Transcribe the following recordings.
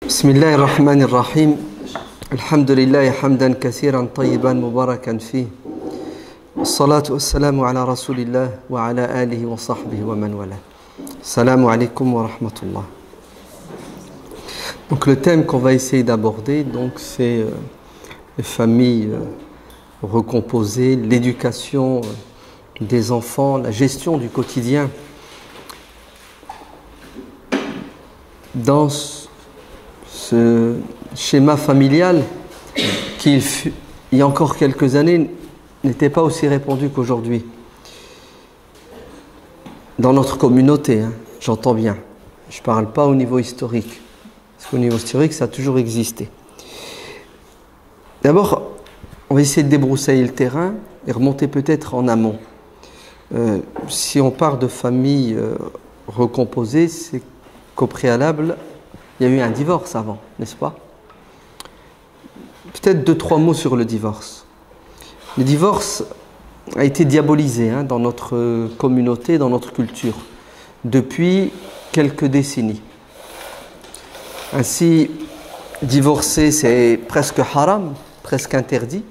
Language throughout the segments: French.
بسم الله الرحمن الرحيم الحمد لله حمدا كثيرا طيبا مباركا فيه الصلاة والسلام على رسول الله وعلى آله وصحبه ومن والاه. Salam alaikum wa rahmatullah. Donc le thème qu'on va essayer d'aborder, donc c'est les familles recomposées, l'éducation des enfants, la gestion du quotidien. Dans ce schéma familial qui, il y a encore quelques années, n'était pas aussi répandu qu'aujourd'hui. Dans notre communauté, hein, j'entends bien. Je ne parle pas au niveau historique. Parce qu'au niveau historique, ça a toujours existé. D'abord, on va essayer de débroussailler le terrain et remonter peut-être en amont. Si on part de familles recomposées, c'est qu'au préalable, il y a eu un divorce avant, n'est-ce pas? Peut-être 2-3 mots sur le divorce. Le divorce a été diabolisé dans notre communauté, dans notre culture, depuis quelques décennies. Ainsi, divorcer, c'est presque haram, presque interdit.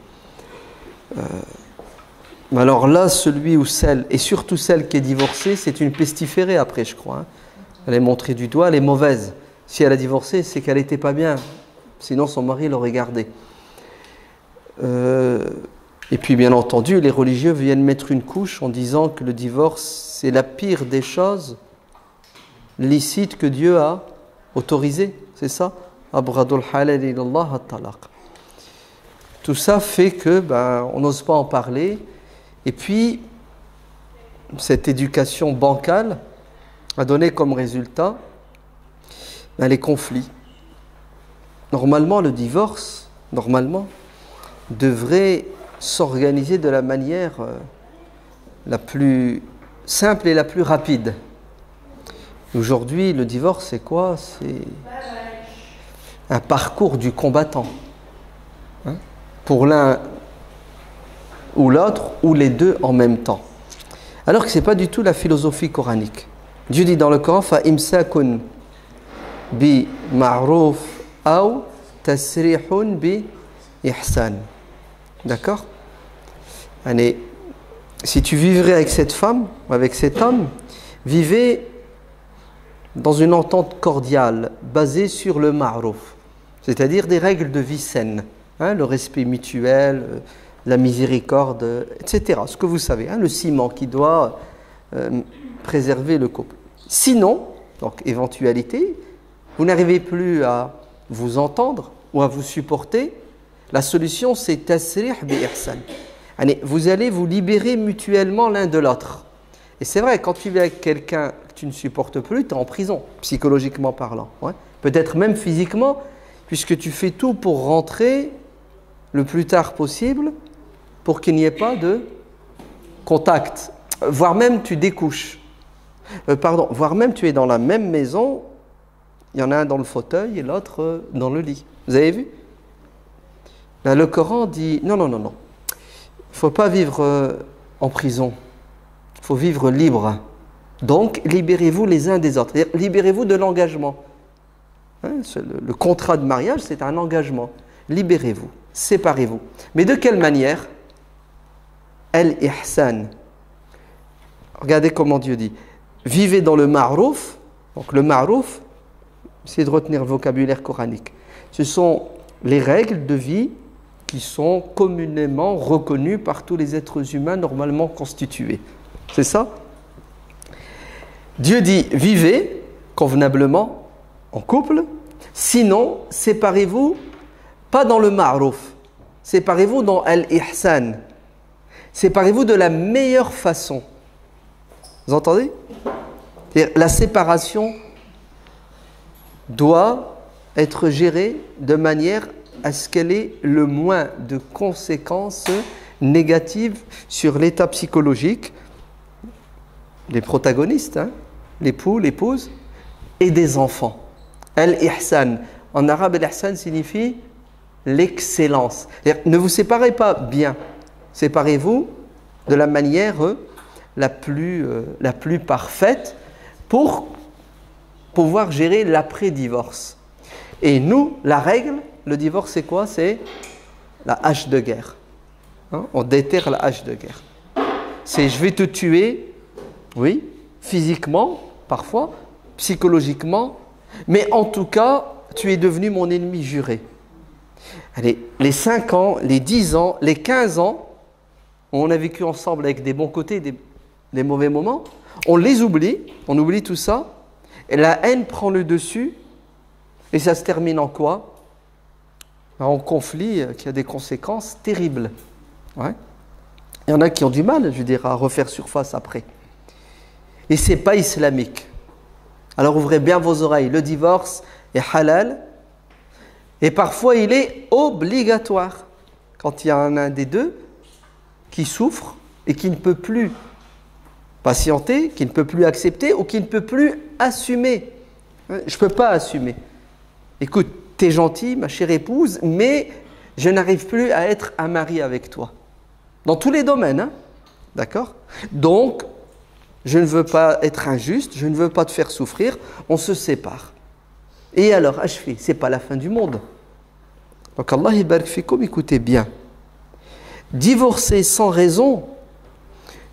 Mais alors là, celui ou celle, et surtout celle qui est divorcée, c'est une pestiférée après, je crois. Elle est montrée du doigt, elle est mauvaise. Si elle a divorcé, c'est qu'elle n'était pas bien. Sinon, son mari l'aurait gardée. Et puis, bien entendu, les religieux viennent mettre une couche en disant que le divorce, c'est la pire des choses licites que Dieu a autorisées. C'est ça? Abghadul halal ilallah at-talaq. Tout ça fait que on n'ose pas en parler. Et puis, cette éducation bancale a donné comme résultat les conflits. Normalement, le divorce, devrait s'organiser de la manière la plus simple et la plus rapide. Aujourd'hui, le divorce, c'est quoi? C'est un parcours du combattant. Pour l'un ou l'autre, ou les deux en même temps. Alors que ce n'est pas du tout la philosophie coranique. Dieu dit dans le Coran, فَإِمْسَاكٌ بِمَعْرُوفٍ أَوْ تَسْرِيحٌ بِإِحْسَانٍ. D'accord? Allez, si tu vivrais avec cette femme, avec cet homme, vivez dans une entente cordiale, basée sur le ma'rouf, c'est-à-dire des règles de vie saine, le respect mutuel, la miséricorde, etc. Ce que vous savez, le ciment qui doit préserver le couple. Sinon, donc éventualité, vous n'arrivez plus à vous entendre ou à vous supporter, la solution c'est tasrih bi ihsan. Vous allez vous libérer mutuellement l'un de l'autre. Et c'est vrai, quand tu vis avec quelqu'un que tu ne supportes plus, tu es en prison, psychologiquement parlant. Peut-être même physiquement, puisque tu fais tout pour rentrer le plus tard possible pour qu'il n'y ait pas de contact. Voire même tu découches. Voire même tu es dans la même maison, il y en a un dans le fauteuil et l'autre dans le lit. Vous avez vu? Là, le Coran dit non. Il ne faut pas vivre en prison. Il faut vivre libre. Donc, libérez-vous les uns des autres. Libérez-vous de l'engagement. Le contrat de mariage, c'est un engagement. Libérez-vous, séparez-vous. Mais de quelle manière? Al-ihsan. Regardez comment Dieu dit. Vivez dans le ma'rouf. Donc le ma'rouf, essayez de retenir le vocabulaire coranique. Ce sont les règles de vie qui sont communément reconnues par tous les êtres humains normalement constitués. C'est ça? Dieu dit, vivez convenablement en couple, sinon séparez-vous, pas dans le ma'rouf, séparez-vous dans al-ihsan. Séparez-vous de la meilleure façon. Vous entendez? La séparation doit être gérée de manière à ce qu'elle ait le moins de conséquences négatives sur l'état psychologique des protagonistes, l'époux, l'épouse, et des enfants. Al-ihsan. En arabe, al-ihsan signifie l'excellence. Ne vous séparez pas bien. Séparez-vous de la manière la plus parfaite pour pouvoir gérer l'après-divorce. Et nous, la règle, le divorce, c'est quoi? C'est la hache de guerre. Hein? On déterre la hache de guerre. C'est je vais te tuer, oui, physiquement, parfois, psychologiquement, mais en tout cas, tu es devenu mon ennemi juré. Allez, les 5 ans, les 10 ans, les 15 ans, on a vécu ensemble avec des bons côtés, des mauvais moments, on les oublie, on oublie tout ça, et la haine prend le dessus, et ça se termine en quoi? En conflit qui a des conséquences terribles. Ouais. Il y en a qui ont du mal, je veux dire, à refaire surface après. Et ce n'est pas islamique. Alors ouvrez bien vos oreilles, le divorce est halal, et parfois il est obligatoire. Quand il y a un des deux qui souffre et qui ne peut plus patienter, qui ne peut plus accepter ou qui ne peut plus assumer. Je ne peux pas assumer. Écoute, t'es gentil, ma chère épouse, mais je n'arrive plus à être un mari avec toi. Dans tous les domaines, hein? D'accord? Donc, je ne veux pas être injuste, je ne veux pas te faire souffrir, on se sépare. Et alors, achevé, ce n'est pas la fin du monde. Donc, Allah barik fikoum, écoutez bien. Divorcer sans raison,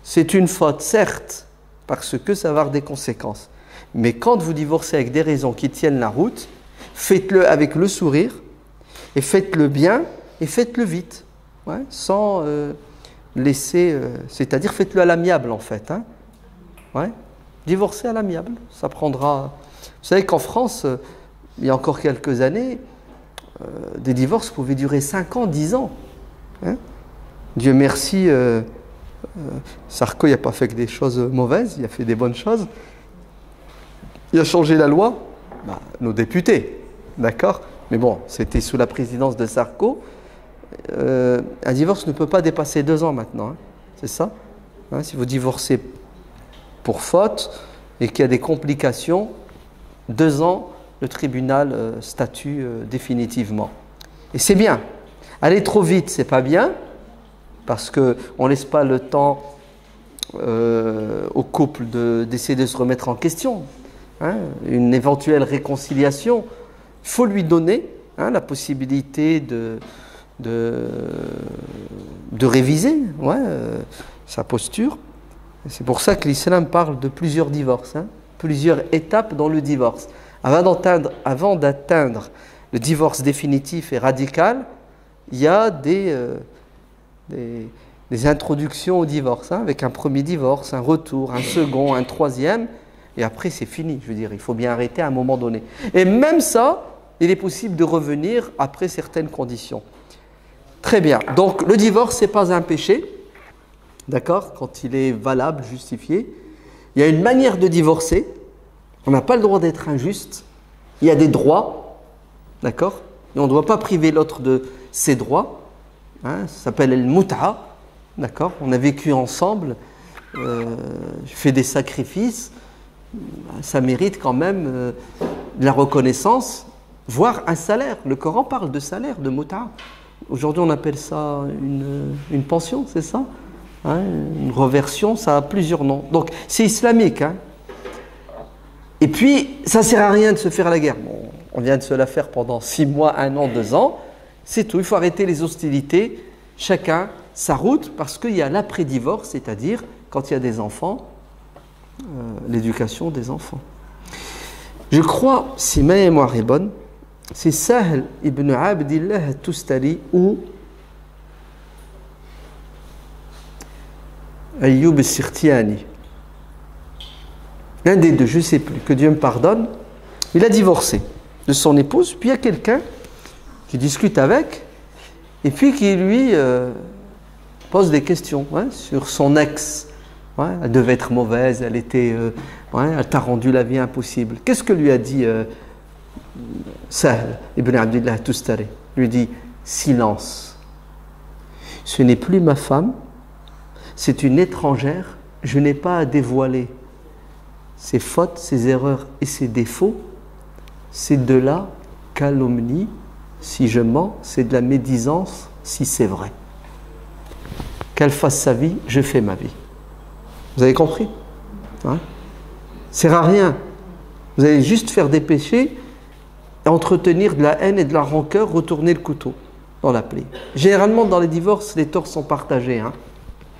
c'est une faute, certes, parce que ça va avoir des conséquences. Mais quand vous divorcez avec des raisons qui tiennent la route, faites-le avec le sourire, et faites-le bien, et faites-le vite, ouais, sans laisser... c'est-à-dire, faites-le à l'amiable, en fait. Hein, ouais, divorcer à l'amiable, ça prendra... Vous savez qu'en France, il y a encore quelques années, des divorces pouvaient durer 5 ans, 10 ans. Hein. Dieu merci, Sarko n'a pas fait que des choses mauvaises, il a fait des bonnes choses. Il a changé la loi, bah, nos députés, d'accord? Mais bon, c'était sous la présidence de Sarko. Un divorce ne peut pas dépasser 2 ans maintenant, hein, c'est ça? Hein, si vous divorcez pour faute et qu'il y a des complications, 2 ans, le tribunal statue définitivement. Et c'est bien. Aller trop vite, c'est pas bien, parce qu'on ne laisse pas le temps au couple d'essayer de se remettre en question. Hein, une éventuelle réconciliation, il faut lui donner la possibilité de réviser sa posture. C'est pour ça que l'islam parle de plusieurs divorces, hein, plusieurs étapes dans le divorce. Avant d'atteindre le divorce définitif et radical, il y a des introductions au divorce, hein, avec un premier divorce, un retour, un second, un troisième, et après c'est fini. Je veux dire, il faut bien arrêter à un moment donné. Et même ça, il est possible de revenir après certaines conditions. Très bien. Donc le divorce, ce n'est pas un péché, d'accord, quand il est valable, justifié. Il y a une manière de divorcer. On n'a pas le droit d'être injuste. Il y a des droits, d'accord, et on ne doit pas priver l'autre de ses droits. Hein, ça s'appelle le mut'a, d'accord. On a vécu ensemble, fait des sacrifices. Ça mérite quand même de la reconnaissance, voire un salaire. Le Coran parle de salaire, de mut'a. Aujourd'hui, on appelle ça une pension, c'est ça, hein, une reversion, ça a plusieurs noms. Donc, c'est islamique. Hein. Et puis, ça ne sert à rien de se faire la guerre. Bon, on vient de se la faire pendant 6 mois, 1 an, 2 ans. C'est tout. Il faut arrêter les hostilités. Chacun sa route, parce qu'il y a l'après-divorce, c'est-à-dire quand il y a des enfants, l'éducation des enfants. Je crois, si ma mémoire est bonne, c'est Sahl ibn Abdillah al-Tustari ou Ayyub al-Sirtiani. L'un des deux, je ne sais plus, que Dieu me pardonne. Il a divorcé de son épouse, puis il y a quelqu'un qui discute avec, et puis qui lui pose des questions sur son ex. Ouais, elle devait être mauvaise, elle était, elle t'a rendu la vie impossible. Qu'est-ce que lui a dit Sahl ibn Abdillah al-Tustari? Lui dit, silence. Ce n'est plus ma femme, c'est une étrangère, je n'ai pas à dévoiler ses fautes, ses erreurs et ses défauts. C'est de la calomnie si je mens, c'est de la médisance si c'est vrai. Qu'elle fasse sa vie, je fais ma vie. Vous avez compris, hein? Ça ne sert à rien. Vous allez juste faire des péchés entretenir de la haine et de la rancœur, retourner le couteau dans la plaie. Généralement, dans les divorces, les torts sont partagés. Hein.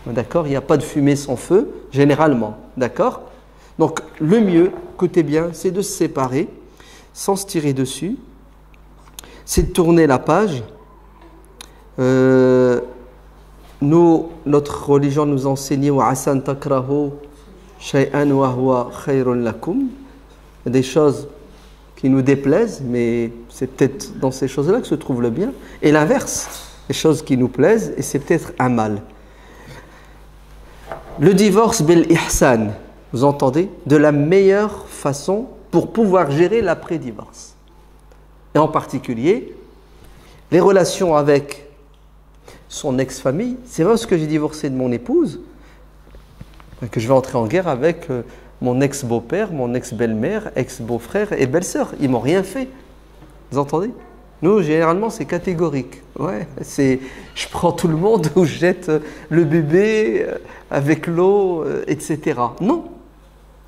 D'accord? Il n'y a pas de fumée sans feu, généralement. D'accord? Donc, le mieux, écoutez bien, c'est de se séparer sans se tirer dessus. C'est de tourner la page. Notre religion nous enseigne وَعَسَى أَن تَكْرَهُوا شَيْئًا وَهُوَ خَيْرٌ لَكُمْ. Des choses qui nous déplaisent, mais c'est peut-être dans ces choses-là que se trouve le bien. Et l'inverse, les choses qui nous plaisent, et c'est peut-être un mal. Le divorce bil ihsan, vous entendez, de la meilleure façon pour pouvoir gérer l'après-divorce. Et en particulier, les relations avec son ex-famille. C'est vrai parce que j'ai divorcé de mon épouse que je vais entrer en guerre avec mon ex-beau-père, mon ex-belle-mère, ex-beau-frère et belle-sœur. Ils m'ont rien fait. Vous entendez? Nous, généralement, c'est catégorique. Ouais, je prends tout le monde ou je jette le bébé avec l'eau, etc. Non.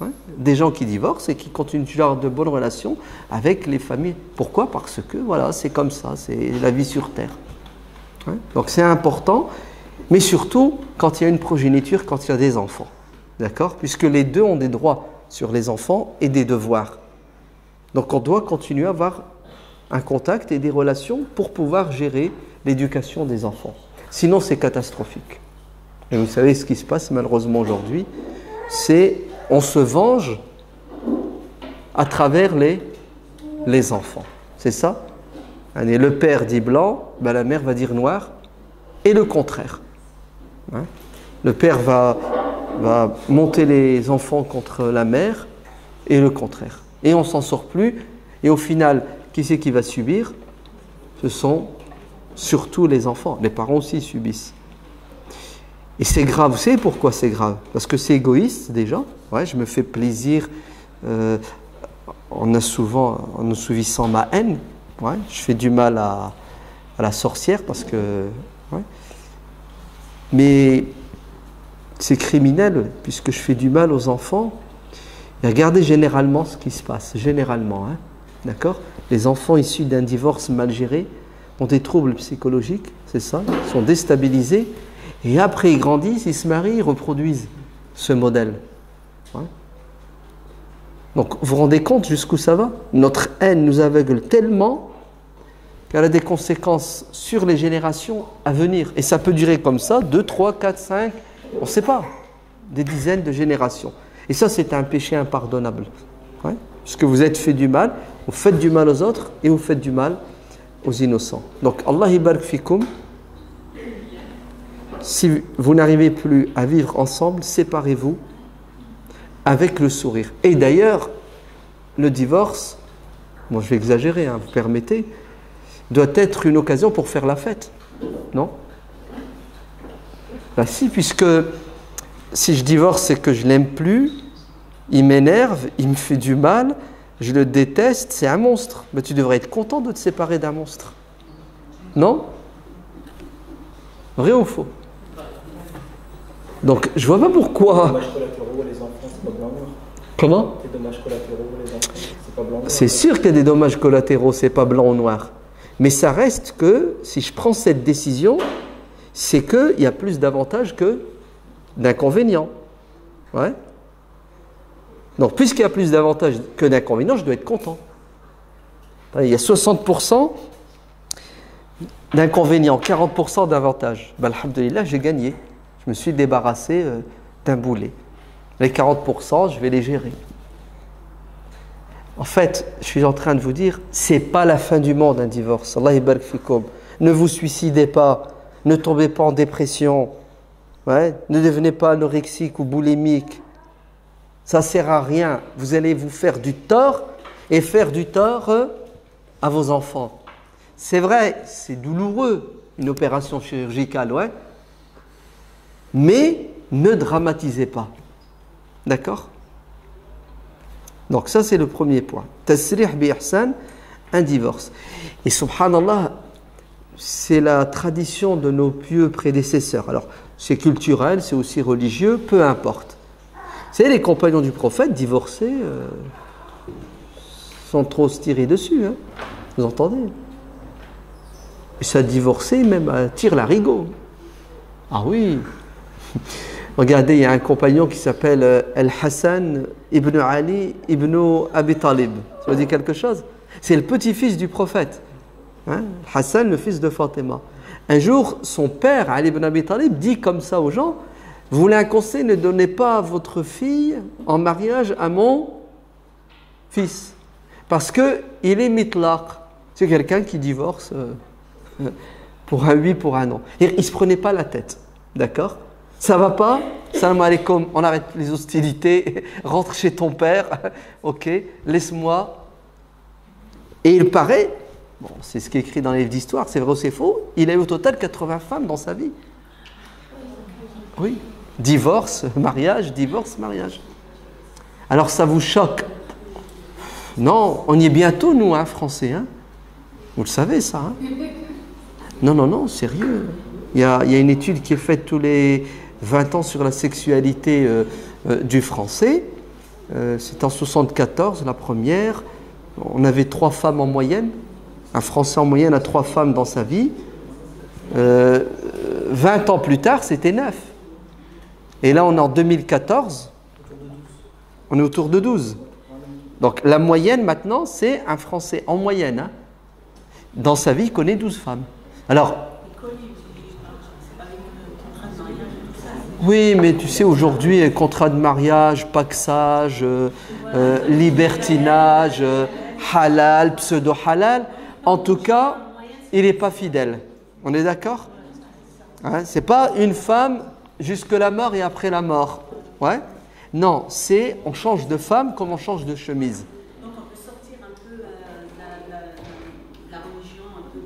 Ouais. Des gens qui divorcent et qui continuent toujours de bonnes relations avec les familles. Pourquoi? Parce que, voilà, c'est comme ça, c'est la vie sur Terre. Ouais. Donc, c'est important, mais surtout quand il y a une progéniture, quand il y a des enfants. D'accord? Puisque les deux ont des droits sur les enfants et des devoirs. Donc, on doit continuer à avoir un contact et des relations pour pouvoir gérer l'éducation des enfants. Sinon, c'est catastrophique. Et vous savez ce qui se passe malheureusement aujourd'hui, c'est on se venge à travers les enfants. C'est ça? Et le père dit blanc, ben la mère va dire noir, et le contraire. Hein? Le père va monter les enfants contre la mère, et le contraire. Et on ne s'en sort plus, et au final, qui c'est qui va subir? Ce sont surtout les enfants. Les parents aussi subissent. Et c'est grave. Vous savez pourquoi c'est grave? Parce que c'est égoïste déjà. Ouais, je me fais plaisir en assouvissant ma haine. Ouais, je fais du mal à la sorcière parce que... Ouais. Mais c'est criminel puisque je fais du mal aux enfants. Et regardez généralement ce qui se passe. Généralement, hein. D'accord? Les enfants issus d'un divorce mal géré ont des troubles psychologiques, c'est ça, ils sont déstabilisés, et après ils grandissent, ils se marient, ils reproduisent ce modèle. Ouais. Donc vous vous rendez compte jusqu'où ça va? Notre haine nous aveugle tellement qu'elle a des conséquences sur les générations à venir. Et ça peut durer comme ça, 2, 3, 4, 5, on ne sait pas, des dizaines de générations. Et ça c'est un péché impardonnable. Ouais. Puisque vous êtes fait du mal, vous faites du mal aux autres et vous faites du mal aux innocents. Donc, Allah ibarak fikum, si vous n'arrivez plus à vivre ensemble, séparez-vous avec le sourire. Et d'ailleurs, le divorce, bon je vais exagérer, hein, vous permettez, doit être une occasion pour faire la fête. Non? Ben si, puisque si je divorce, c'est que je ne l'aime plus, il m'énerve, il me fait du mal, je le déteste, c'est un monstre. Mais tu devrais être content de te séparer d'un monstre. Non? Vrai ou faux? Donc, je vois pas pourquoi. Les dommages collatéraux, les enfants, c'est pas blanc-noir. Comment? Les dommages collatéraux, les enfants, c'est pas blanc-noir. C'est sûr qu'il y a des dommages collatéraux, c'est pas blanc ou noir. Mais ça reste que, si je prends cette décision, c'est qu'il y a plus d'avantages que d'inconvénients. Ouais? Donc, puisqu'il y a plus d'avantages que d'inconvénients, je dois être content. Il y a 60% d'inconvénients, 40% d'avantages. Ben, alhamdoulilah, j'ai gagné. Je me suis débarrassé d'un boulet. Les 40%, je vais les gérer. En fait, je suis en train de vous dire, c'est pas la fin du monde un divorce. Allah ibarak fikoum. Ne vous suicidez pas, ne tombez pas en dépression, ouais, ne devenez pas anorexique ou boulimique. Ça ne sert à rien. Vous allez vous faire du tort et faire du tort à vos enfants. C'est vrai, c'est douloureux, une opération chirurgicale, ouais. Mais ne dramatisez pas. D'accord? Donc ça, c'est le premier point. Tasrih bi ihsan, un divorce. Et subhanallah, c'est la tradition de nos pieux prédécesseurs. Alors, c'est culturel, c'est aussi religieux, peu importe. Vous savez, les compagnons du prophète divorcés, sans trop se tirer dessus. Hein. Vous entendez? Et ça divorcé même à tire-larigot. Ah oui. Regardez, il y a un compagnon qui s'appelle Al-Hassan ibn Ali ibn Abi Talib. Ça veut dire quelque chose? C'est le petit-fils du prophète. Hein? Hassan, le fils de Fatima. Un jour, son père, Ali ibn Abi Talib, dit comme ça aux gens: vous voulez un conseil, ne donnez pas votre fille en mariage à mon fils. Parce qu'il est mitlaq. C'est quelqu'un qui divorce pour un oui, pour un non. Il ne se prenait pas la tête. D'accord? Ça va pas? Salam alaikum, on arrête les hostilités, rentre chez ton père, ok, laisse-moi. Et il paraît, bon, c'est ce qui est écrit dans les livres d'histoire, c'est vrai ou c'est faux, il a eu au total 80 femmes dans sa vie. Oui, divorce, mariage, divorce, mariage. Alors ça vous choque? Non, on y est bientôt, nous, hein, Français. Hein? Vous le savez, ça. Hein? Non, sérieux. Il y a une étude qui est faite tous les 20 ans sur la sexualité du Français. C'est en 1974, la première. On avait 3 femmes en moyenne. Un Français en moyenne a 3 femmes dans sa vie. 20 ans plus tard, c'était 9. Et là, on est en 2014. On est autour de 12. Donc la moyenne maintenant, c'est un Français en moyenne. Hein, dans sa vie, il connaît 12 femmes. Alors, oui, mais tu sais, aujourd'hui, contrat de mariage, paxage, libertinage, halal, pseudo-halal, en tout cas, il n'est pas fidèle. On est d'accord? Hein, c'est pas une femme jusque la mort et après la mort. Ouais? Non, c'est on change de femme comme on change de chemise. Donc on peut sortir un peu la religion, un peu de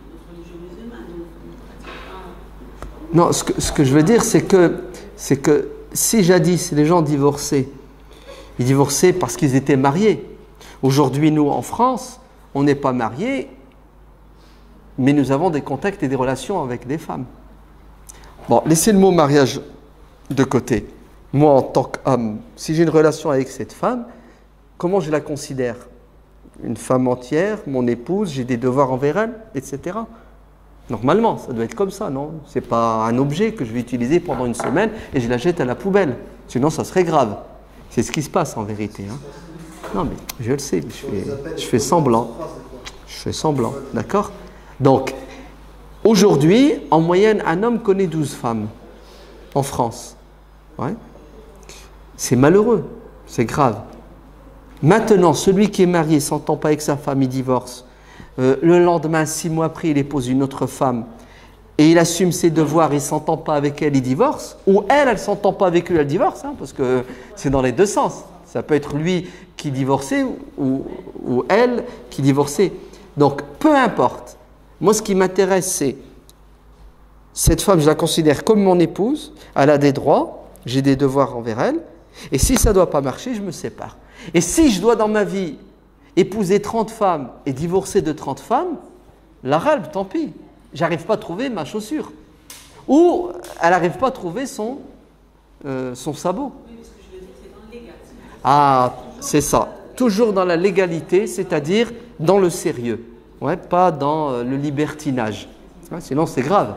notre religion musulmane. Non, ce que je veux dire, c'est que si jadis les gens divorçaient, ils divorçaient parce qu'ils étaient mariés. Aujourd'hui, nous, en France, on n'est pas mariés, mais nous avons des contacts et des relations avec des femmes. Bon, laissez le mot mariage de côté. Moi, en tant qu'homme, si j'ai une relation avec cette femme, comment je la considère? Une femme entière, mon épouse, j'ai des devoirs envers elle, etc. Normalement, ça doit être comme ça, non? C'est pas un objet que je vais utiliser pendant une semaine et je la jette à la poubelle. Sinon, ça serait grave. C'est ce qui se passe en vérité. Hein. Non, mais je le sais, je fais semblant. Je fais semblant, d'accord? Donc, aujourd'hui, en moyenne, un homme connaît 12 femmes en France. Ouais. C'est malheureux, c'est grave. Maintenant, celui qui est marié, s'entend pas avec sa femme, il divorce. Le lendemain, 6 mois après, il épouse une autre femme et il assume ses devoirs, il ne s'entend pas avec elle, il divorce. Ou elle ne s'entend pas avec lui, elle divorce, hein, parce que c'est dans les deux sens. Ça peut être lui qui divorçait ou elle qui divorçait. Donc, peu importe. Moi, ce qui m'intéresse, c'est cette femme, je la considère comme mon épouse, elle a des droits, j'ai des devoirs envers elle. Et si ça ne doit pas marcher, je me sépare. Et si je dois dans ma vie épouser 30 femmes et divorcer de 30 femmes, la râle, tant pis. J'arrive pas à trouver ma chaussure. Ou elle n'arrive pas à trouver son sabot. Oui, mais ce que je veux dire, c'est dans le légal. Ah, c'est ça. Toujours dans la légalité, c'est-à-dire dans le sérieux. Ouais, pas dans le libertinage. Ouais, sinon, c'est grave.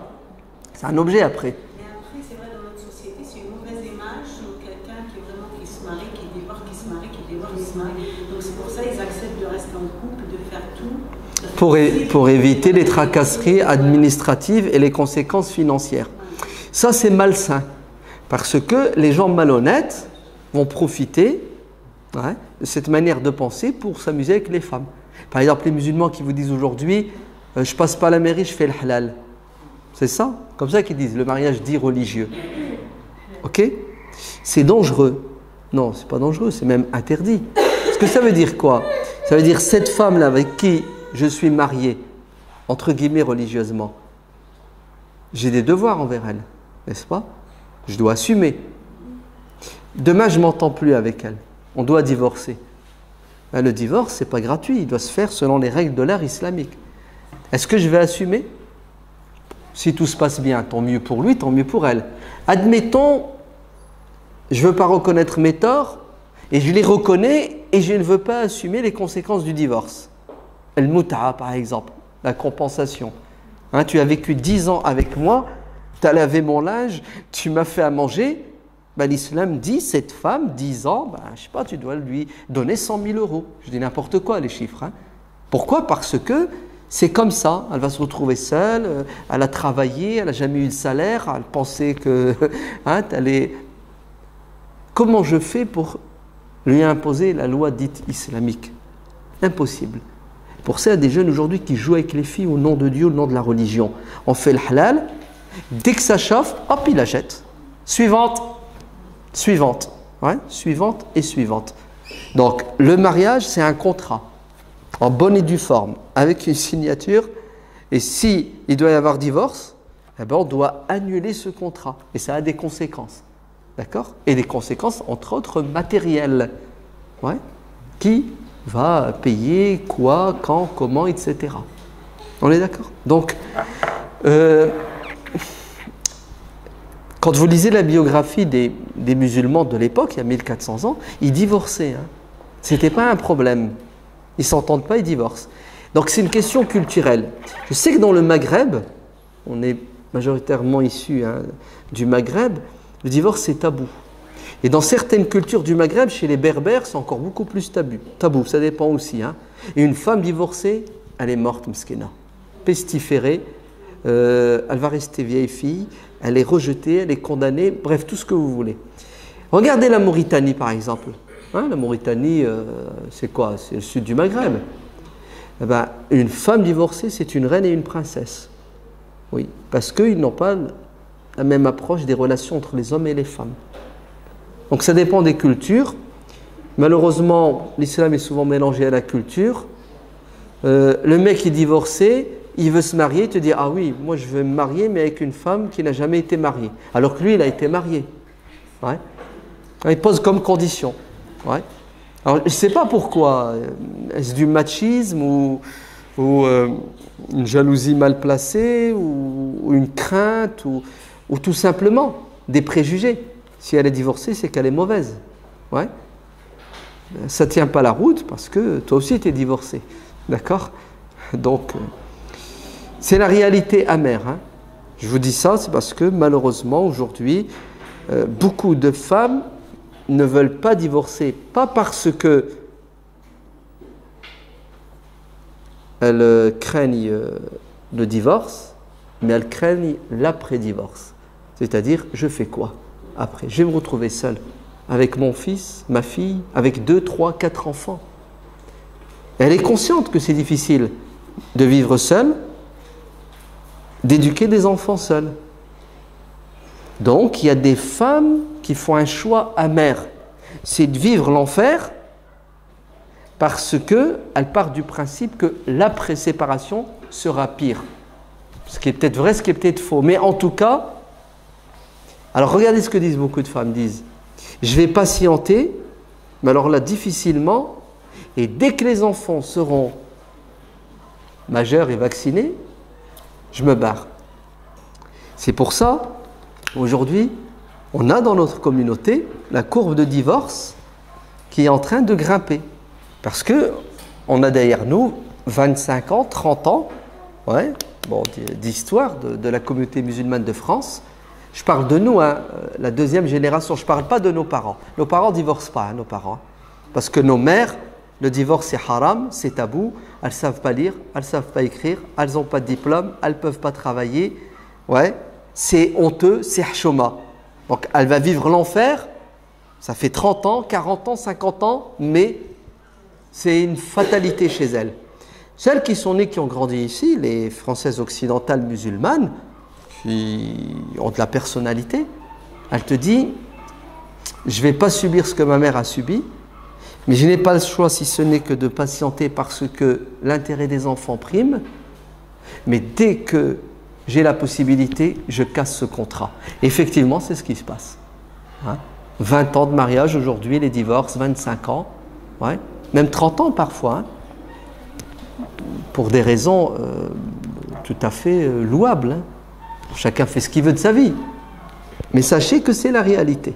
C'est un objet après. Mais après, c'est vrai, dans notre société, c'est une mauvaise image de quelqu'un qui est vraiment qui se marie, qui divorce, qui se marie, qui divorce, qui se marie. Donc c'est pour ça qu'ils acceptent de rester en couple, de faire tout. Pour éviter les tracasseries administratives et les conséquences financières. Ça, c'est malsain. Parce que les gens malhonnêtes vont profiter de cette manière de penser pour s'amuser avec les femmes. Par exemple, les musulmans qui vous disent aujourd'hui je passe pas à la mairie, je fais le halal. C'est ça? Comme ça qu'ils disent, le mariage dit religieux. Ok? C'est dangereux. Non, c'est pas dangereux, c'est même interdit. Parce que ça veut dire quoi? Ça veut dire cette femme-là avec qui je suis marié, entre guillemets religieusement, j'ai des devoirs envers elle, n'est-ce pas? Je dois assumer. Demain, je ne m'entends plus avec elle. On doit divorcer. Ben, le divorce, ce n'est pas gratuit. Il doit se faire selon les règles de l'art islamique. Est-ce que je vais assumer? Si tout se passe bien, tant mieux pour lui, tant mieux pour elle. Admettons, je ne veux pas reconnaître mes torts Et je les reconnais et je ne veux pas assumer les conséquences du divorce. El muta'a par exemple, la compensation. Hein, tu as vécu 10 ans avec moi, tu as lavé mon linge, tu m'as fait à manger. Ben, l'islam dit, cette femme, 10 ans, ben, je sais pas, tu dois lui donner 100 000 euros. Je dis n'importe quoi les chiffres. Hein. Pourquoi? Parce que c'est comme ça. Elle va se retrouver seule, elle a travaillé, elle n'a jamais eu de salaire, elle pensait que... Hein, Comment je fais pour lui imposer la loi dite islamique? Impossible. Pour ça, il y a des jeunes aujourd'hui qui jouent avec les filles au nom de Dieu, au nom de la religion. On fait le halal, dès que ça chauffe, hop, il la jette. Suivante. Suivante. Ouais, suivante et suivante. Donc, le mariage, c'est un contrat, en bonne et due forme, avec une signature. Et si il doit y avoir divorce, eh ben, on doit annuler ce contrat. Et ça a des conséquences. D'accord? Et des conséquences, entre autres, matérielles. Ouais. Qui va payer, quoi, quand, comment, etc. On est d'accord? Donc, quand vous lisez la biographie des musulmans de l'époque, il y a 1400 ans, ils divorçaient. Hein. Ce n'était pas un problème. Ils ne s'entendent pas, ils divorcent. Donc c'est une question culturelle. Je sais que dans le Maghreb, on est majoritairement issus du Maghreb, le divorce est tabou. Et dans certaines cultures du Maghreb, chez les Berbères, c'est encore beaucoup plus tabou. Ça dépend aussi. Hein. Et une femme divorcée, elle est morte, mskina. Pestiférée, elle va rester vieille fille, elle est rejetée, elle est condamnée, bref, tout ce que vous voulez. Regardez la Mauritanie, par exemple. Hein, la Mauritanie, c'est quoi? C'est le sud du Maghreb. Eh ben, une femme divorcée, c'est une reine et une princesse. Oui, parce qu'ils n'ont pas la même approche des relations entre les hommes et les femmes. Donc ça dépend des cultures. Malheureusement, l'islam est souvent mélangé à la culture. Le mec est divorcé, il veut se marier, il te dit « Ah oui, moi je veux me marier, mais avec une femme qui n'a jamais été mariée. » Alors que lui, il a été marié. Ouais. Il pose comme condition. Ouais. Alors, je ne sais pas pourquoi. Est-ce du machisme ou une jalousie mal placée ou une crainte ou tout simplement des préjugés. Si elle est divorcée, c'est qu'elle est mauvaise. Ouais. Ça ne tient pas la route parce que toi aussi tu es divorcé. D'accord? Donc, c'est la réalité amère. Hein. Je vous dis ça, c'est parce que malheureusement, aujourd'hui, beaucoup de femmes ne veulent pas divorcer, pas parce que elles craignent le divorce, mais elles craignent l'après-divorce. C'est-à-dire, je fais quoi après? Je vais me retrouver seule, avec mon fils, ma fille, avec 2, 3, 4 enfants. Elle est consciente que c'est difficile de vivre seule, d'éduquer des enfants seuls. Donc, il y a des femmes qui font un choix amer. C'est de vivre l'enfer parce qu'elles partent du principe que l'après-séparation sera pire. Ce qui est peut-être vrai, ce qui est peut-être faux. Mais en tout cas, alors regardez ce que disent beaucoup de femmes. Disent, je vais patienter, mais alors là, difficilement, et dès que les enfants seront majeurs et vaccinés, je me barre. C'est pour ça, aujourd'hui, on a dans notre communauté la courbe de divorce qui est en train de grimper. Parce qu'on a derrière nous 25 ans, 30 ans ouais, bon, d'histoire de la communauté musulmane de France. Je parle de nous, hein, la deuxième génération. Je ne parle pas de nos parents. Nos parents ne divorcent pas, hein, nos parents. Parce que nos mères, le divorce c'est haram, c'est tabou. Elles ne savent pas lire, elles ne savent pas écrire, elles n'ont pas de diplôme, elles ne peuvent pas travailler. Ouais, c'est honteux, c'est hachoma. Donc elle va vivre l'enfer. Ça fait 30 ans, 40 ans, 50 ans, mais c'est une fatalité chez elles. Celles qui sont nées, qui ont grandi ici, les Françaises occidentales musulmanes, qui ont de la personnalité, elle te dit, je ne vais pas subir ce que ma mère a subi, mais je n'ai pas le choix si ce n'est que de patienter parce que l'intérêt des enfants prime, mais dès que j'ai la possibilité, je casse ce contrat. Effectivement, c'est ce qui se passe. Hein? 20 ans de mariage aujourd'hui, les divorces, 25 ans, ouais, même 30 ans parfois, hein, pour des raisons tout à fait louables. Hein. Chacun fait ce qu'il veut de sa vie. Mais sachez que c'est la réalité.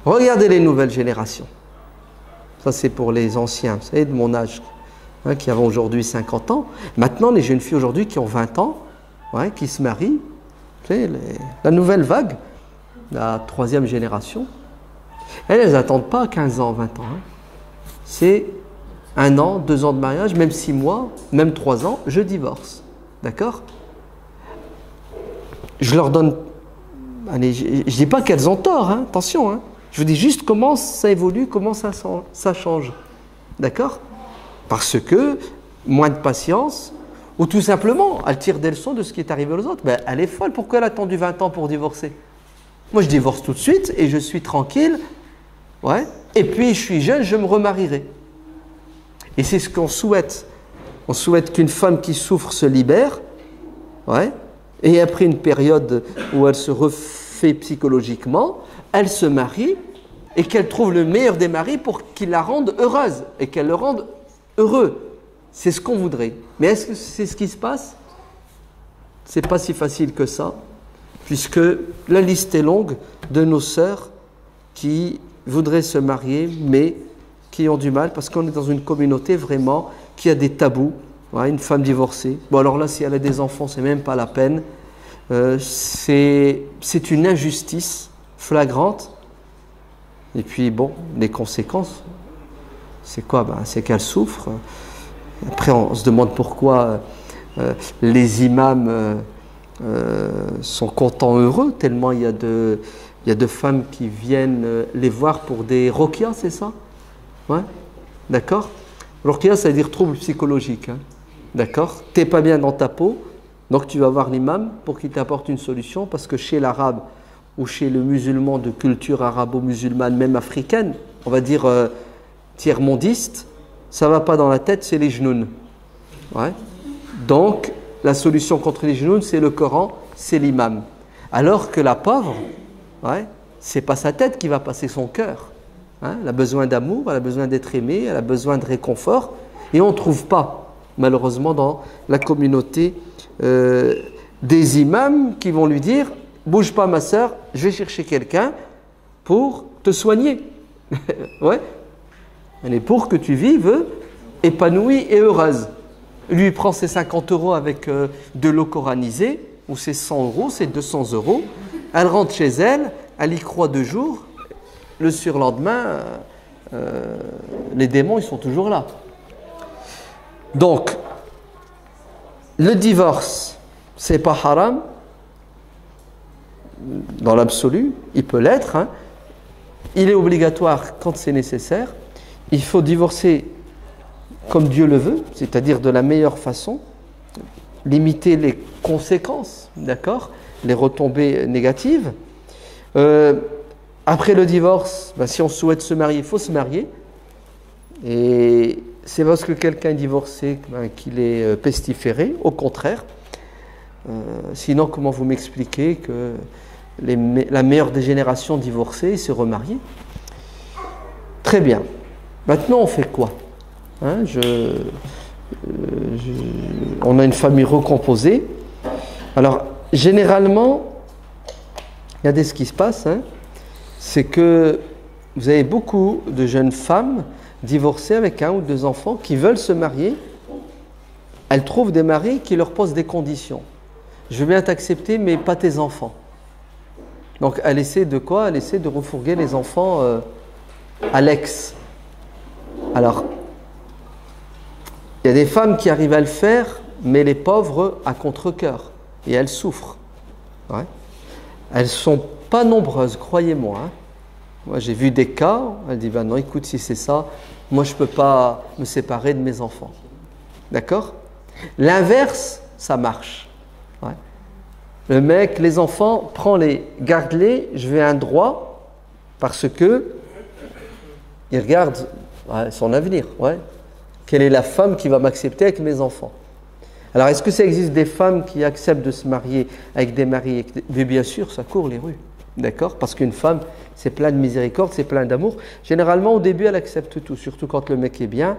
Regardez les nouvelles générations. Ça, c'est pour les anciens, vous savez, de mon âge, hein, qui ont aujourd'hui 50 ans. Maintenant, les jeunes filles aujourd'hui qui ont 20 ans, ouais, qui se marient, vous savez, la nouvelle vague, la troisième génération, elles n'attendent pas 15 ans, 20 ans. Hein. C'est 1 an, 2 ans de mariage, même 6 mois, même 3 ans, je divorce. D'accord? Je leur donne... Allez, je ne dis pas qu'elles ont tort, hein, attention. Hein. Je vous dis juste comment ça évolue, comment ça change. D'accord? Parce que moins de patience, ou tout simplement, elle tire des leçons de ce qui est arrivé aux autres. Ben, elle est folle, pourquoi elle a attendu 20 ans pour divorcer? Moi, je divorce tout de suite et je suis tranquille. Ouais. Et puis, je suis jeune, je me remarierai. Et c'est ce qu'on souhaite. On souhaite qu'une femme qui souffre se libère. Ouais. Et après une période où elle se refait psychologiquement, elle se marie et qu'elle trouve le meilleur des maris pour qu'il la rende heureuse et qu'elle le rende heureux. C'est ce qu'on voudrait. Mais est-ce que c'est ce qui se passe? C'est pas si facile que ça, puisque la liste est longue de nos sœurs qui voudraient se marier, mais qui ont du mal, parce qu'on est dans une communauté vraiment qui a des tabous. Ouais, une femme divorcée. Bon, alors là, si elle a des enfants, c'est même pas la peine. C'est une injustice flagrante. Et puis, bon, les conséquences, c'est quoi? Ben, c'est qu'elle souffre. Après, on se demande pourquoi les imams sont contents, heureux, tellement il y a de femmes qui viennent les voir pour des roqias, c'est ça? Ouais, d'accord? Roqia, ça veut dire trouble psychologique. Hein. D'accord? T'es pas bien dans ta peau, donc tu vas voir l'imam pour qu'il t'apporte une solution, parce que chez l'arabe ou chez le musulman de culture arabo-musulmane, même africaine, on va dire tiers-mondiste, ça va pas dans la tête, c'est les genoux. Ouais. Donc, la solution contre les genoux, c'est le Coran, c'est l'imam. Alors que la pauvre, ouais, c'est pas sa tête qui va passer son cœur. Hein, elle a besoin d'amour, elle a besoin d'être aimée, elle a besoin de réconfort. Et on ne trouve pas, malheureusement, dans la communauté des imams qui vont lui dire « Bouge pas ma sœur, je vais chercher quelqu'un pour te soigner. » Ouais. Elle est pour que tu vives épanouie et heureuse. Lui, il prend ses 50 € avec de l'eau coranisée, ou ses 100 €, ses 200 €. Elle rentre chez elle, elle y croit 2 jours. Le surlendemain, les démons, ils sont toujours là. Donc, le divorce, c'est pas haram, dans l'absolu, il peut l'être. Hein. Il est obligatoire quand c'est nécessaire. Il faut divorcer comme Dieu le veut, c'est-à-dire de la meilleure façon, limiter les conséquences, d'accord, les retombées négatives. Après le divorce, ben, si on souhaite se marier, il faut se marier. Et c'est parce que quelqu'un est divorcé ben, qu'il est pestiféré, au contraire. Sinon, comment vous m'expliquez que la meilleure des générations divorcées se remarier? Très bien. Maintenant, on fait quoi? Hein, on a une famille recomposée. Alors, généralement, regardez ce qui se passe, hein, c'est que vous avez beaucoup de jeunes femmes divorcées avec 1 ou 2 enfants qui veulent se marier. Elles trouvent des maris qui leur posent des conditions. Je veux bien t'accepter, mais pas tes enfants. Donc, elle essaie de quoi? Elle essaie de refourguer les enfants à l'ex. Alors, il y a des femmes qui arrivent à le faire, mais les pauvres à contre-cœur. Et elles souffrent. Ouais. Elles ne sont pas nombreuses, croyez-moi. Hein. Moi, j'ai vu des cas, elle dit, ben non, écoute, si c'est ça, moi, je ne peux pas me séparer de mes enfants. D'accord? L'inverse, ça marche. Ouais. Le mec, les enfants, prends-les, garde-les, je vais un droit, parce que il regarde son avenir. Ouais. Quelle est la femme qui va m'accepter avec mes enfants? Alors, est-ce que ça existe des femmes qui acceptent de se marier avec des maris? Mais bien sûr, ça court les rues. D'accord? Parce qu'une femme, c'est plein de miséricorde, c'est plein d'amour. Généralement, au début, elle accepte tout, surtout quand le mec est bien.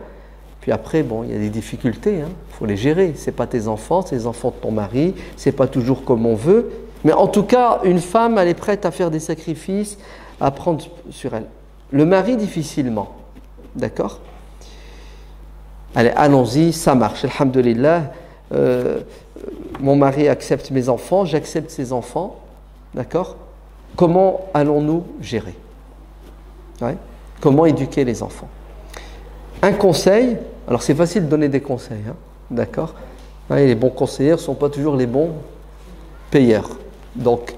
Puis après, bon, il y a des difficultés. Il faut les gérer. Ce n'est pas tes enfants, c'est les enfants de ton mari. Ce n'est pas toujours comme on veut. Mais en tout cas, une femme, elle est prête à faire des sacrifices, à prendre sur elle. Le mari, difficilement. D'accord? Allez, allons-y, ça marche, alhamdulillah. Mon mari accepte mes enfants, j'accepte ses enfants. D'accord? Comment allons-nous gérer? Ouais. Comment éduquer les enfants? Un conseil, alors c'est facile de donner des conseils, hein, d'accord? Ouais, les bons conseillers ne sont pas toujours les bons payeurs. Donc,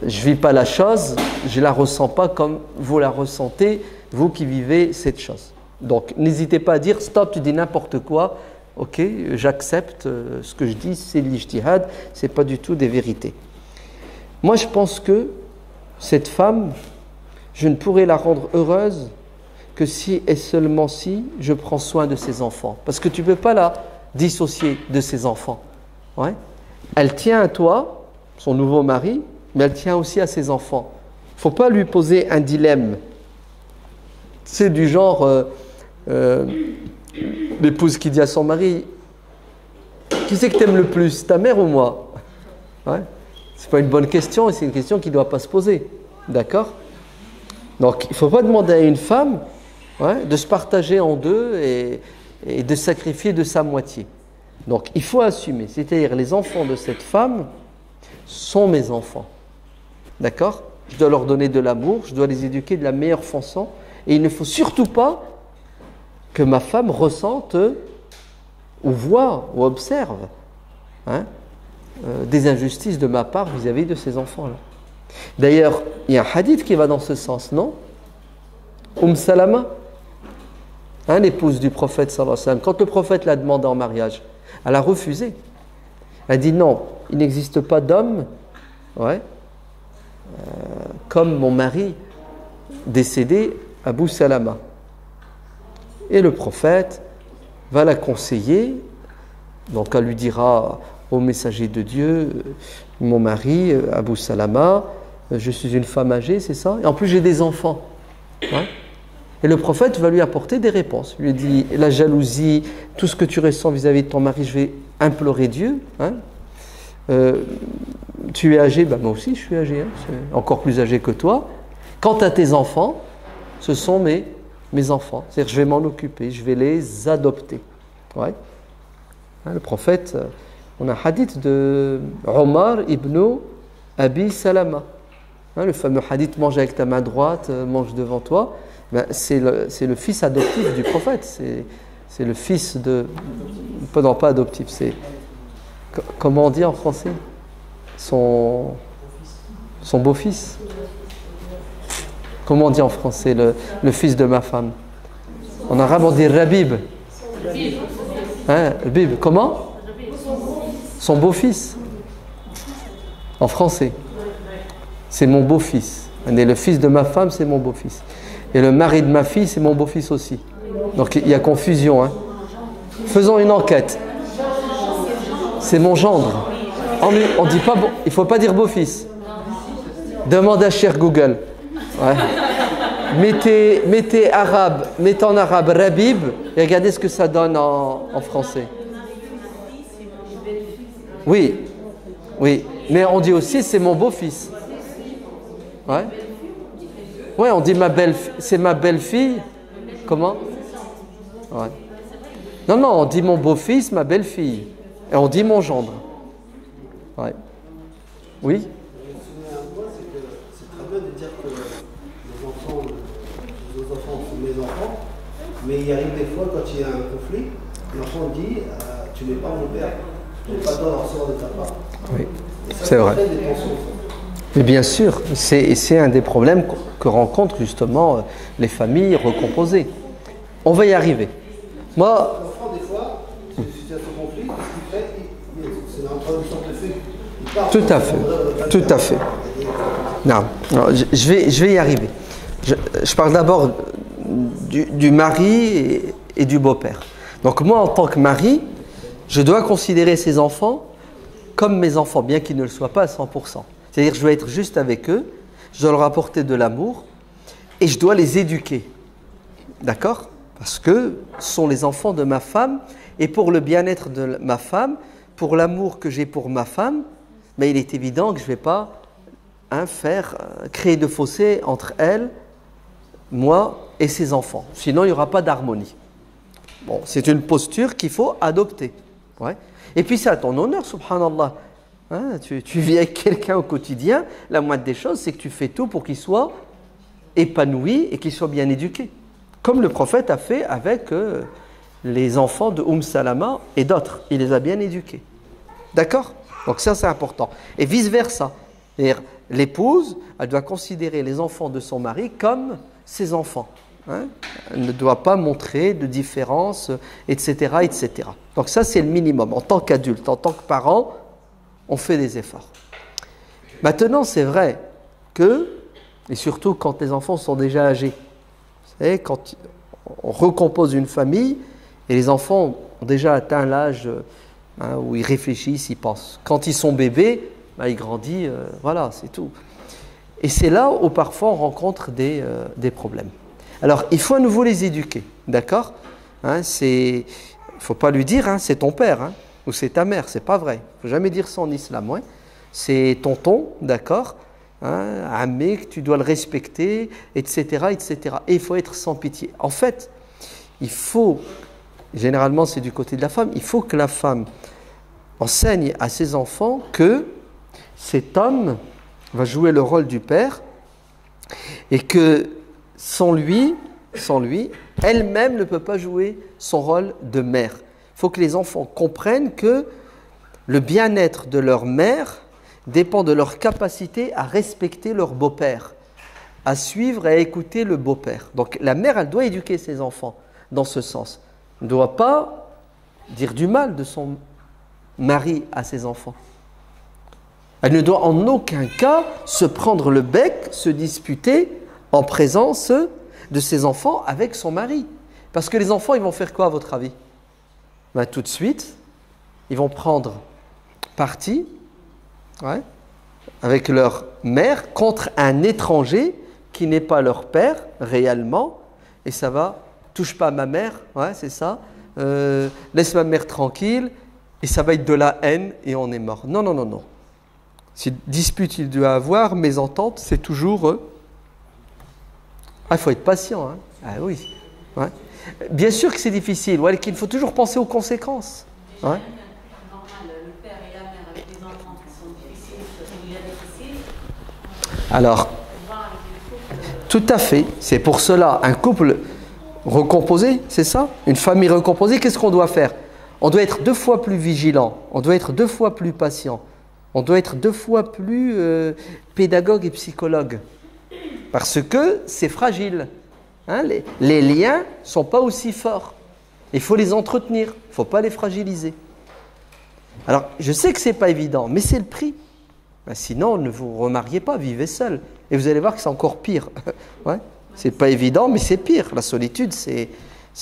je ne vis pas la chose, je ne la ressens pas comme vous la ressentez, vous qui vivez cette chose. Donc, n'hésitez pas à dire stop, tu dis n'importe quoi, ok, j'accepte ce que je dis, c'est l'ijtihad, ce n'est pas du tout des vérités. Moi, je pense que cette femme, je ne pourrais la rendre heureuse que si et seulement si je prends soin de ses enfants. Parce que tu ne peux pas la dissocier de ses enfants. Ouais. Elle tient à toi, son nouveau mari, mais elle tient aussi à ses enfants. Il ne faut pas lui poser un dilemme. C'est du genre, l'épouse qui dit à son mari, qui c'est que tu aimes le plus, ta mère ou moi? Ouais. Ce n'est pas une bonne question et c'est une question qui ne doit pas se poser. D'accord? Donc, il ne faut pas demander à une femme de se partager en deux et de sacrifier de sa moitié. Donc, il faut assumer. C'est-à-dire, les enfants de cette femme sont mes enfants. D'accord? Je dois leur donner de l'amour, je dois les éduquer de la meilleure façon. Et il ne faut surtout pas que ma femme ressente ou voit ou observe des injustices de ma part vis-à-vis de ces enfants-là. D'ailleurs, il y a un hadith qui va dans ce sens, non? Salama, l'épouse du prophète sallallahu alayhi wa sallam, quand le prophète l'a demandé en mariage, elle a refusé. Elle a dit non, il n'existe pas d'homme comme mon mari décédé, Abu Salama. Et le prophète va la conseiller, donc elle lui dira au messager de Dieu, mon mari, Abu Salama, je suis une femme âgée, c'est ça? Et en plus j'ai des enfants. Et le prophète va lui apporter des réponses. Il lui dit, la jalousie, tout ce que tu ressens vis-à-vis de ton mari, je vais implorer Dieu. Tu es âgé, moi aussi je suis âgé, encore plus âgé que toi. Quant à tes enfants, ce sont mes enfants. C'est-à-dire je vais m'en occuper, je vais les adopter. Le prophète, on a un hadith de Omar ibn Abi Salama. Le fameux hadith, mange avec ta main droite, mange devant toi. C'est le fils adoptif du prophète. C'est le fils de... Non, pas adoptif, c'est... Comment on dit en français? Son beau-fils. Comment on dit en français le fils de ma femme? En arabe, on dit Rabib. Rabib. Comment? Son beau-fils. En français. C'est mon beau-fils. Le fils de ma femme, c'est mon beau-fils. Et le mari de ma fille, c'est mon beau-fils aussi. Donc il y a confusion. Faisons une enquête. C'est mon gendre. On dit pas, il ne faut pas dire beau-fils. Demande à cher Google. Mettez arabe, mettez en arabe Rabib et regardez ce que ça donne en français. Oui, mais on dit aussi c'est mon beau-fils. Ouais, on dit c'est ma belle-fille. Comment? Non, on dit mon beau-fils, ma belle-fille. Et on dit mon gendre. Oui? C'est très bien de dire que nos enfants sont mes enfants, mais il arrive des fois quand il y a un conflit, l'enfant dit tu n'es pas mon père, tu n'es pas droit de recevoir de ta part. Oui, c'est vrai. Mais bien sûr, c'est un des problèmes que rencontrent justement les familles recomposées. On va y arriver. Moi, l'enfant, des fois, c'est une situation de conflit, ce qu'il fait, c'est l'introduction de fait. Tout à fait. Non, je vais y arriver. Je parle d'abord du mari et du beau-père. Donc moi, en tant que mari, je dois considérer ces enfants comme mes enfants, bien qu'ils ne le soient pas à 100%. C'est-à-dire que je dois être juste avec eux, je dois leur apporter de l'amour et je dois les éduquer. D'accord? Parce que ce sont les enfants de ma femme et pour le bien-être de ma femme, pour l'amour que j'ai pour ma femme, mais il est évident que je ne vais pas créer de fossé entre elle moi et ses enfants. Sinon, il n'y aura pas d'harmonie. Bon, c'est une posture qu'il faut adopter. Ouais. Et puis c'est à ton honneur, subhanallah. Hein, tu vis avec quelqu'un au quotidien, la moindre des choses, c'est que tu fais tout pour qu'il soit épanoui et qu'il soit bien éduqué. Comme le prophète a fait avec les enfants de Salama et d'autres. Il les a bien éduqués. D'accord? Donc ça, c'est important. Et vice-versa. C'est-à-dire, l'épouse, elle doit considérer les enfants de son mari comme ses enfants. Hein? Elle ne doit pas montrer de différence, etc., etc. Donc ça, c'est le minimum. En tant qu'adulte, en tant que parent, on fait des efforts. Maintenant, c'est vrai que, et surtout quand les enfants sont déjà âgés, vous savez, quand on recompose une famille, et les enfants ont déjà atteint l'âge où ils réfléchissent, ils pensent. Quand ils sont bébés, ils grandissent, voilà, c'est tout. Et c'est là où parfois on rencontre des problèmes. Alors, il faut à nouveau les éduquer, d'accord? Il ne faut pas lui dire, c'est ton père, ou c'est ta mère, c'est pas vrai. Il ne faut jamais dire ça en islam. Ouais. C'est tonton, d'accord? Un mec, tu dois le respecter, etc., etc. Et il faut être sans pitié. En fait, il faut, généralement c'est du côté de la femme, il faut que la femme enseigne à ses enfants que cet homme va jouer le rôle du père et que sans lui, elle-même ne peut pas jouer son rôle de mère. Il faut que les enfants comprennent que le bien-être de leur mère dépend de leur capacité à respecter leur beau-père, à suivre et à écouter le beau-père. Donc la mère, elle doit éduquer ses enfants dans ce sens. Elle ne doit pas dire du mal de son mari à ses enfants. Elle ne doit en aucun cas se prendre le bec, se disputer en présence de ses enfants avec son mari. Parce que les enfants, ils vont faire quoi à votre avis? Tout de suite, ils vont prendre parti avec leur mère contre un étranger qui n'est pas leur père réellement. Et ça va, touche pas à ma mère, c'est ça, laisse ma mère tranquille, et ça va être de la haine et on est mort. Non, non, non, non. Si dispute il doit avoir, mésentente, c'est toujours... il faut être patient. Ah oui. Ouais. Bien sûr que c'est difficile, qu'il faut toujours penser aux conséquences. Ouais. Alors, tout à fait. C'est pour cela, un couple recomposé, c'est ça? Une famille recomposée, qu'est-ce qu'on doit faire? On doit être 2 fois plus vigilant, on doit être 2 fois plus patient, on doit être 2 fois plus pédagogue et psychologue. Parce que c'est fragile. Les liens ne sont pas aussi forts. Il faut les entretenir, il ne faut pas les fragiliser. Alors, je sais que ce n'est pas évident, mais c'est le prix. Sinon, ne vous remariez pas, vivez seul. Et vous allez voir que c'est encore pire. Ouais. C'est pas évident, mais c'est pire. La solitude, c'est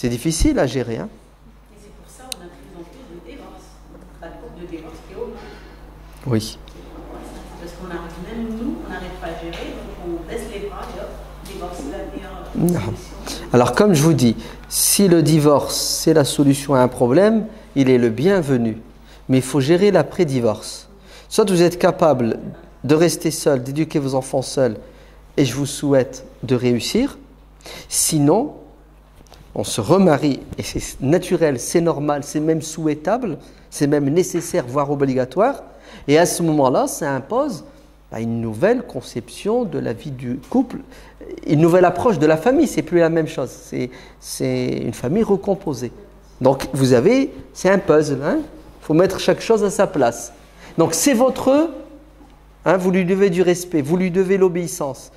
difficile à gérer. Et c'est pour ça qu'on a de plus en plus de divorces. La courbe de divorce qui augmente. Oui. Parce qu'on arrive, même nous, on n'arrive pas à gérer, donc on baisse les bras et hop, divorce, la meilleure solution. Alors, comme je vous dis, si le divorce, c'est la solution à un problème, il est le bienvenu. Mais il faut gérer l'après-divorce. Soit vous êtes capable de rester seul, d'éduquer vos enfants seuls, et je vous souhaite de réussir. Sinon, on se remarie, et c'est naturel, c'est normal, c'est même souhaitable, c'est même nécessaire, voire obligatoire. Et à ce moment-là, ça impose une nouvelle conception de la vie du couple, une nouvelle approche de la famille. C'est plus la même chose, c'est une famille recomposée. Donc vous avez, c'est un puzzle, il faut mettre chaque chose à sa place. Donc c'est votre, vous lui devez du respect, vous lui devez l'obéissance.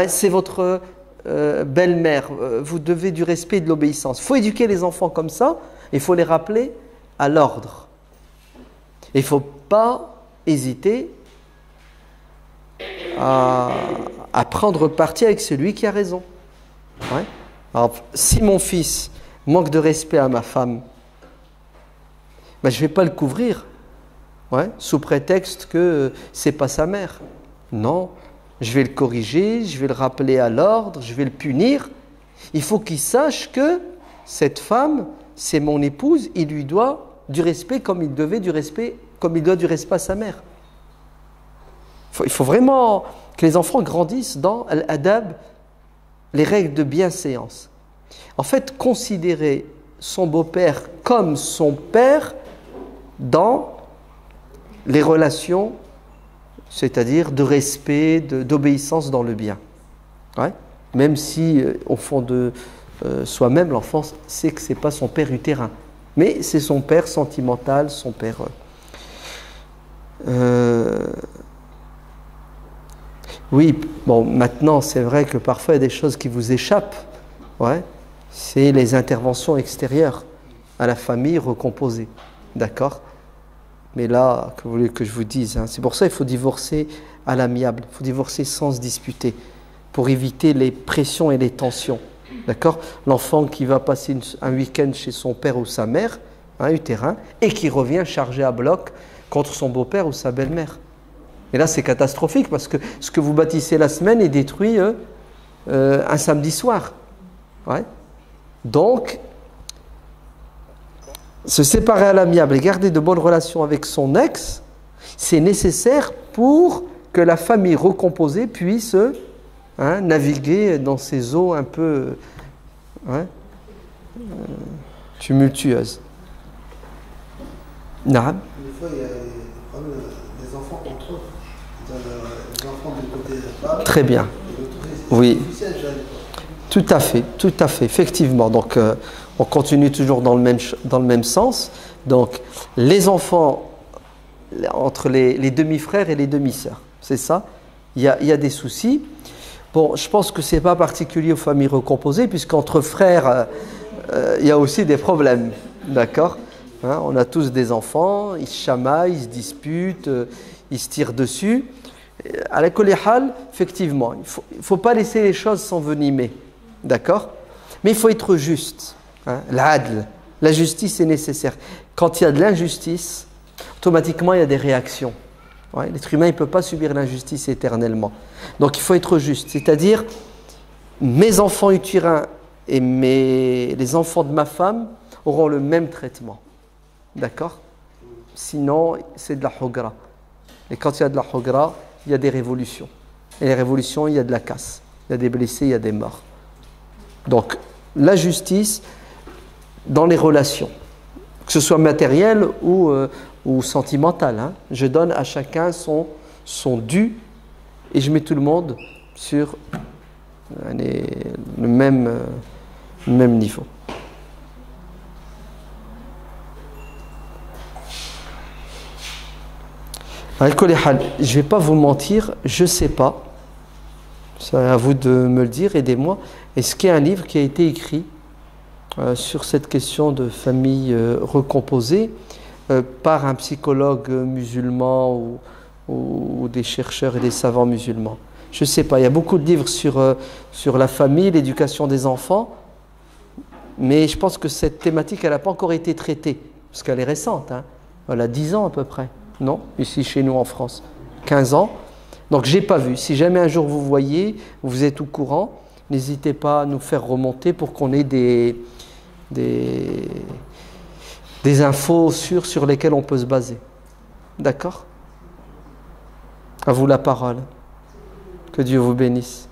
C'est votre belle-mère, vous devez du respect et de l'obéissance. Il faut éduquer les enfants comme ça, il faut les rappeler à l'ordre. Il ne faut pas hésiter à prendre parti avec celui qui a raison. Alors, si mon fils manque de respect à ma femme, je ne vais pas le couvrir. Sous prétexte que c'est pas sa mère. Non, je vais le corriger, je vais le rappeler à l'ordre, je vais le punir. Il faut qu'il sache que cette femme, c'est mon épouse, il lui doit du respect comme il doit du respect à sa mère. Il faut vraiment que les enfants grandissent dans l'adab, les règles de bienséance. En fait, considérer son beau-père comme son père dans les relations, c'est-à-dire de respect, d'obéissance dans le bien. Ouais. Même si, au fond de soi-même, l'enfant sait que ce n'est pas son père utérin, mais c'est son père sentimental, son père... Oui, bon, maintenant, c'est vrai que parfois, il y a des choses qui vous échappent. Ouais. C'est les interventions extérieures à la famille recomposée. D'accord? Mais là, que vous voulez que je vous dise, hein, c'est pour ça qu'il faut divorcer à l'amiable. Il faut divorcer sans se disputer, pour éviter les pressions et les tensions. D'accord? L'enfant qui va passer un week-end chez son père ou sa mère, hein, utérin, et qui revient chargé à bloc contre son beau-père ou sa belle-mère. Et là, c'est catastrophique parce que ce que vous bâtissez la semaine est détruit un samedi soir. Ouais. Donc, se séparer à l'amiable et garder de bonnes relations avec son ex, c'est nécessaire pour que la famille recomposée puisse naviguer dans ces eaux un peu tumultueuses. Non. Des fois, il y a des problèmes des enfants entre eux. Les enfants du côté de la femme. Très bien. Oui. Tout à fait, effectivement. Donc, on continue toujours dans le même sens. Donc, les enfants entre les demi-frères et les demi-sœurs, c'est ça. Il y a des soucis. Bon, je pense que ce n'est pas particulier aux familles recomposées, puisqu'entre frères, il y a aussi des problèmes. D'accord, hein, on a tous des enfants, ils se chamaillent, ils se disputent, ils se tirent dessus. À la kolihal, effectivement, il ne faut pas laisser les choses s'envenimer. D'accord? Mais il faut être juste. Hein? L'adl, la justice est nécessaire. Quand il y a de l'injustice, automatiquement il y a des réactions. Ouais? L'être humain ne peut pas subir l'injustice éternellement. Donc il faut être juste. C'est-à-dire, mes enfants utérins et les enfants de ma femme auront le même traitement. D'accord? Sinon, c'est de la hogra. Et quand il y a de la hogra, il y a des révolutions. Et les révolutions, il y a de la casse. Il y a des blessés, il y a des morts. Donc, la justice dans les relations, que ce soit matériel ou sentimental. Hein. Je donne à chacun son dû et je mets tout le monde sur le même niveau. Je ne vais pas vous mentir, je ne sais pas. C'est à vous de me le dire, aidez-moi. Est-ce qu'il y a un livre qui a été écrit sur cette question de famille recomposée par un psychologue musulman ou des chercheurs et des savants musulmans? Je ne sais pas. Il y a beaucoup de livres sur la famille, l'éducation des enfants, mais je pense que cette thématique, elle n'a pas encore été traitée, parce qu'elle est récente. Hein. Elle a 10 ans à peu près, non? Ici chez nous en France, 15 ans. Donc, je n'ai pas vu. Si jamais un jour vous voyez, vous êtes au courant, n'hésitez pas à nous faire remonter pour qu'on ait des infos sûres sur lesquelles on peut se baser. D'accord? À vous la parole. Que Dieu vous bénisse.